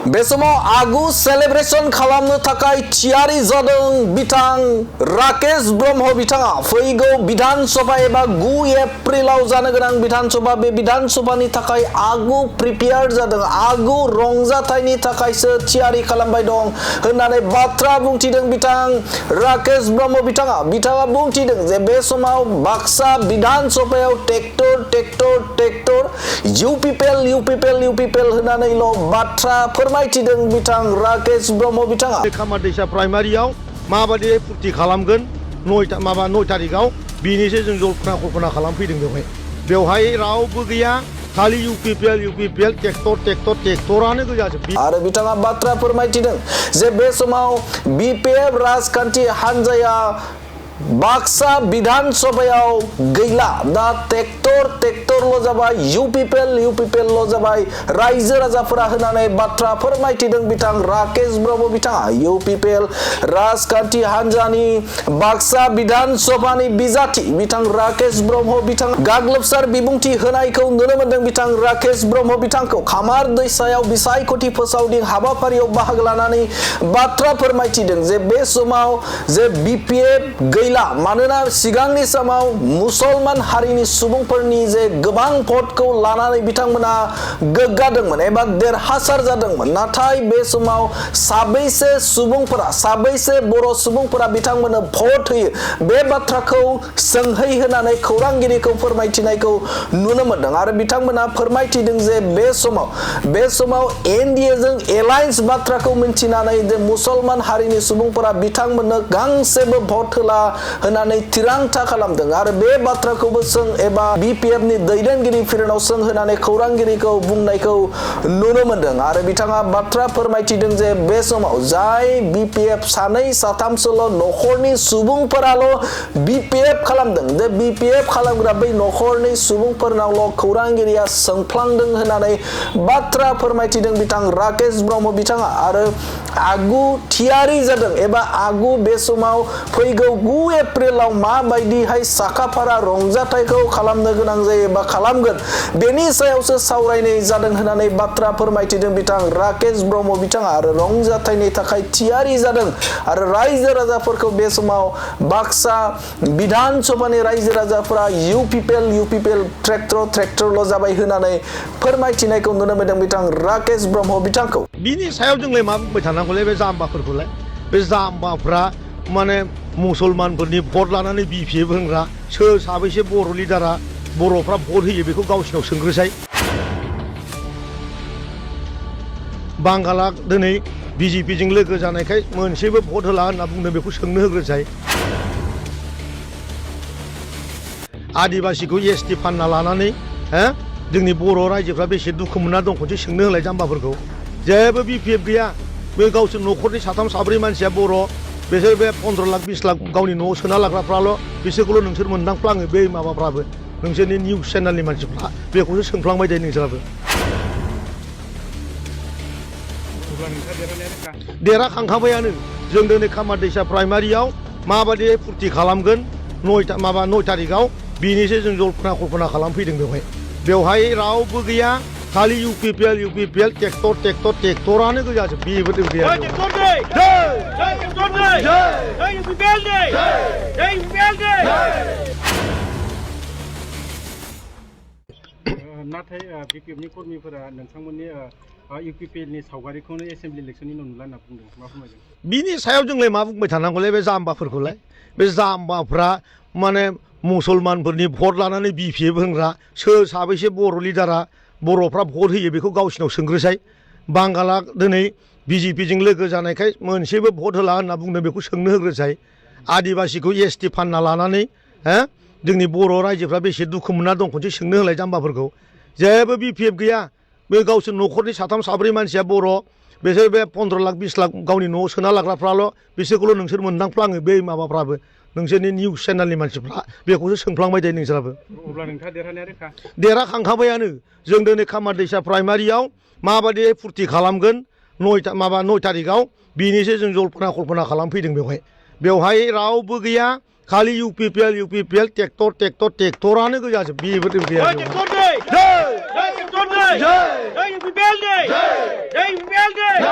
बे समाव आगु सेलेब्रेशन खालामनो थाखाय थियारि जादों बिथां राकेश ब्रह्म बिथाङा फैगौ विधान सभा एबा 9 एप्रिलाव जानो गोनां विधान सभा बे विधान सभानि थाखाय आगु प्रिपेयार जादों आगु रंजाथायनि थाखायसो थियारि खालामबाय दं होननानै बाथ्रा बुंथिदों बिथां राकेश ब्रह्म बिथाङा बुंथिदों जे बे समाव बाक्सा विधान सभायाव ट्रेक्टर इउपिपिएल होननानैल' बाथ्रा फोरमायथिदों बिथां राकेश ब्रह्म बिथाङा खामारदैसा प्राइमारियाव माबादि फुर्ति खालामगोन 9 तारिखआव बिनिसो जों जल्पना कल्पना खालामफैदों बेवहाय रावबो गैया खालि इउपिपिएल ट्रेक्टरानो गोजाजोब आरो बिथाङा बाथ्रा फोरमायथिदों जे बे समाव बिपिएफ राजखान्थि हान्जाया बाक्सा विधान सभायाव गैला दा ट्रेक्टरल' जाबाय इउपिपिएल जाबाय रायजो राजाफोरा होननानै बाथ्रा फोरमायथिदों बिथां राकेश ब्रह्म बिथाङा इउपिपिएल राजखान्थि हान्जानि बाक्सा विधान सभानि बिजाथि बिथां राकेश ब्रह्म बिथाङा गाग्लोबसार बिबुंथि होनायखौ नुनो मोनदों बिथां राकेश ब्रह्म बिथांखौ खामार दैसायाव बिसायख'थि फोसावदिं हाबाफारियाव बाहागो लानानै बाथ्रा फोरमायथिदों जे बे समाव जे बिपिएफ मानोना सिगांनि समाव मुसलमान हारिनि सुबुंफोरनि जे गोबां भटखौ लानानै बिथांमोना गोग्गादोंमोन एबा देरहासार जादोंमोन नाथाय बे समाव साबैसे बर' सुबुंफोरा बिथांमोननो भट होयो बे बाथ्राखौ सोंहै होनानै खौरांगिरिखौ फोरमायथिनायखौ नुनो मोनदों आरो बिथांमोना फोरमायथिदों जे बे समाव एनडिएजों एलायन्स बाथ्राखौ मिन्थिनानै जे मुसलमान हारिनि सुबुंफोरा बिथांमोननो गांसेबो भट होला होननानै थिरांथा खालामदों आरो बे बाथ्राखौबो सों एबा बिपिएफ नि दैदेनगिरि फिरेनाव सों होनानै खौरांगिरिखौ बुंनायखौ नुनो मोनदों आरो बिथाङा बाथ्रा फोरमायथिदों जे बे समाव जाय बिपिएफ सानै साथामसोल' न'खरनि सुबुंफोराल' बिपिएफ खालामदों जे बिपिएफ खालामग्रा बै न'खरनि सुबुंफोरनावल' खौरांगिरिया सोंफ्लांदों होननानै बाथ्रा फोरमायथिदों बिथां राकेश ब्रह्म बिथाङा आरो आगु थियारि जादों एबा आगु बे समाव फैगौ 9 एप्रिलाव माबायदिहाय साखाफारा रंजाथायखौ खालामनो गोनां जायो बा खालामगोन बेनि सायावसो सावरायनाय जादों होननानै बाथ्रा फोरमायथिदों बिथां राकेश ब्रह्म बिथाङा आरो रंजाथायनि थाखाय थियारि जादों आरो रायजो राजाफोरखौ बे समाव बाक्सा विधान सभानि रायजो राजाफोरा इउपिपिएल ट्रेक्टरल' जाबाय होननानै फोरमायथिनायखौ नुनो मोनदों बिथां राकेश ब्रह्म बिथांखौ बिनि सायाव जोंलाय मा बुंबाय थानांगौलै बे जाम्बाफोरखौलाय बे जाम्बाफ्रा माने मुसलमानफोरनि भट लानानै बिपिएफ होनग्रा सोर साबैसे बर' लिडारा बर'फ्रा भट होयो बेखौ गावसिनाव सोंग्रोसाय बांगाला दिनै बिजेपिजों लोगो जानायखाय मोनसेबो भट होला होनना बुंदों बेखौ सोंनो होग्रोसाय आदिबासिखौ एसटि फानना लानानै जोंनि बर' रायजोफ्रा बेसे दुखु मोनना दं खनसे सोंनो होलाय जाम्बाफोरखौ जेबो बिपिएफ गैया बे गावसोर न'खरनि साथाम साब्रै मानसिया बर' बिसोर बे 15 लाख 20 लाख गावनि न'आव सोना लाग्राफ्राल' बिसोरखौल' नोंसोर मोनदांफ्लाङो बे माबाफ्राबो नोंसोरनि निउस चेनेलनि मानसिफ्रा बेखौसो सोंफ्लांबाय थायो नोंसोराबो देरहाखांखाबायानो जों दिनै खामारदैसा प्राइमारियाव माबादि फुर्ति खालामगोन 9 तारिखआव बिनिसो जों जल्पना कल्पना खालामफैदों बेवहाय रावबो गैया खालि इउपिपिएल ट्रेक्टरानो गोजाजोब बेबो गैया नाथाय बिपिएफनि कर्मिफोरा नोंथांमोननि इउपिपिएलनि सावगारिखौनो एसेम्बलि इलेक्सननि उनाव नुला होनना बुंदों मा फोरमायदों बिनि सायाव जोंलाय मा बुंबाय थानांगौलै बे जाम्बाफोरखौलाय बे जाम्बाफ्रा माने मुसलमानफोरनि भट लानानै बिपिएफ होनग्रा सोर साबैसे बर' लिडारा बर'फ्रा भट होयो बेखौ गावसिनाव सोंग्रोसाय बांगाला दिनै बिजेपिजों लोगो जानायखाय मोनसेबो भट होला होनना बुंदों बेखौ सोंनो होग्रोसाय आदिबासिखौ एसटि फानना लानानै जोंनि बर' रायजोफ्रा बेसे दुखु मोनना दं खनसे सोंनो होलाय जाम्बाफोरखौ जेबो बिपिएफ गैया बे गावसोर न'खरनि साथाम साब्रै मानसिया बर' बिसोर बे 15 लाख 20 लाख गावनि न'आव सोना लाग्राफ्राल' बिसोरखौल' नोंसोर मोनदांफ्लाङो बे माबाफ्राबो नोंसोरनि निउस चेनेलनि मानसिफ्रा बेखौसो सोंफ्लांबाय थायो नोंसोराबो अब्ला नोंथाङा देरहानाया रोखा देरहाखांखाबायानो जों दिनै खामारदैसा प्राइमारियाव माबादि फुर्ति खालामगोन 9 तारिखआव बिनिसो जों जल्पना कल्पना खालामफैदों बेवहाय रावबो गैया खालि इउपिपिएल ट्रेक्टरानो गोजाजोब बेबो गैया Jai UPL Day! Jai UPL Day! Jai UPL Day!